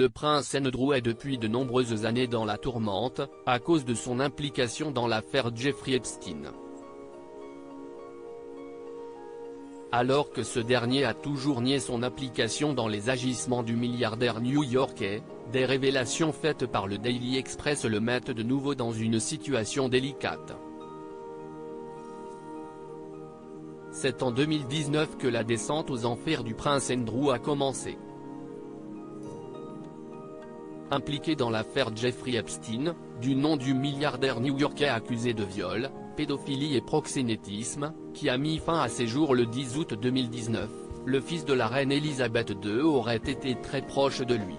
le prince Andrew est depuis de nombreuses années dans la tourmente, à cause de son implication dans l'affaire Jeffrey Epstein. Alors que ce dernier a toujours nié son implication dans les agissements du milliardaire new-yorkais, des révélations faites par le Daily Express le mettent de nouveau dans une situation délicate. C'est en 2019 que la descente aux enfers du prince Andrew a commencé. Impliqué dans l'affaire Jeffrey Epstein, du nom du milliardaire new-yorkais accusé de viol, pédophilie et proxénétisme, qui a mis fin à ses jours le 10 août 2019, le fils de la reine Elisabeth II aurait été très proche de lui.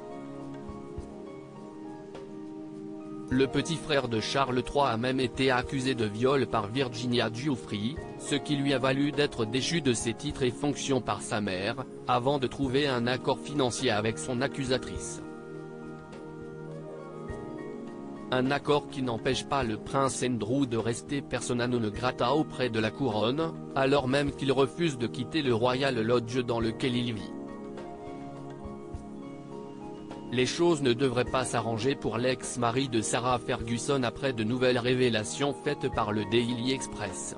Le petit frère de Charles III a même été accusé de viol par Virginia Giuffre, ce qui lui a valu d'être déchu de ses titres et fonctions par sa mère, avant de trouver un accord financier avec son accusatrice. Un accord qui n'empêche pas le prince Andrew de rester persona non grata auprès de la couronne, alors même qu'il refuse de quitter le Royal Lodge dans lequel il vit. Les choses ne devraient pas s'arranger pour l'ex-mari de Sarah Ferguson après de nouvelles révélations faites par le Daily Express.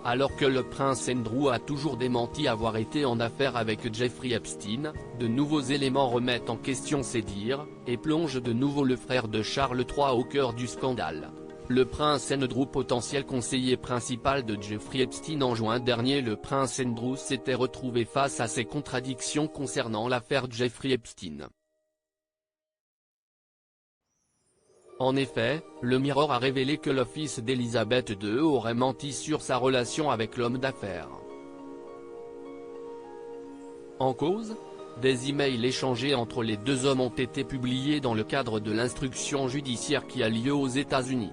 Alors que le prince Andrew a toujours démenti avoir été en affaire avec Jeffrey Epstein, de nouveaux éléments remettent en question ses dires, et plongent de nouveau le frère de Charles III au cœur du scandale. Le prince Andrew, potentiel conseiller principal de Jeffrey Epstein en juin dernier, le prince Andrew s'était retrouvé face à ses contradictions concernant l'affaire Jeffrey Epstein. En effet, le Mirror a révélé que le fils d'Elisabeth II aurait menti sur sa relation avec l'homme d'affaires. En cause, des emails échangés entre les deux hommes ont été publiés dans le cadre de l'instruction judiciaire qui a lieu aux États-Unis.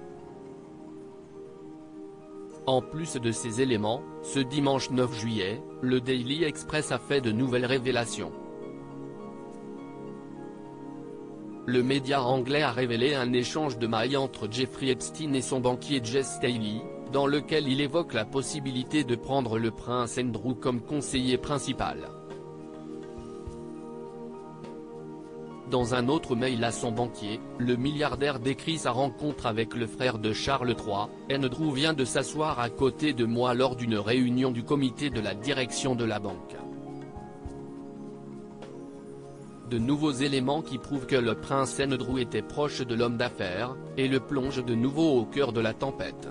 En plus de ces éléments, ce dimanche 9 juillet, le Daily Express a fait de nouvelles révélations. Le média anglais a révélé un échange de mails entre Jeffrey Epstein et son banquier Jess Staley, dans lequel il évoque la possibilité de prendre le prince Andrew comme conseiller principal. Dans un autre mail à son banquier, le milliardaire décrit sa rencontre avec le frère de Charles III. Andrew vient de s'asseoir à côté de moi lors d'une réunion du comité de la direction de la banque. De nouveaux éléments qui prouvent que le prince Andrew était proche de l'homme d'affaires, et le plongent de nouveau au cœur de la tempête.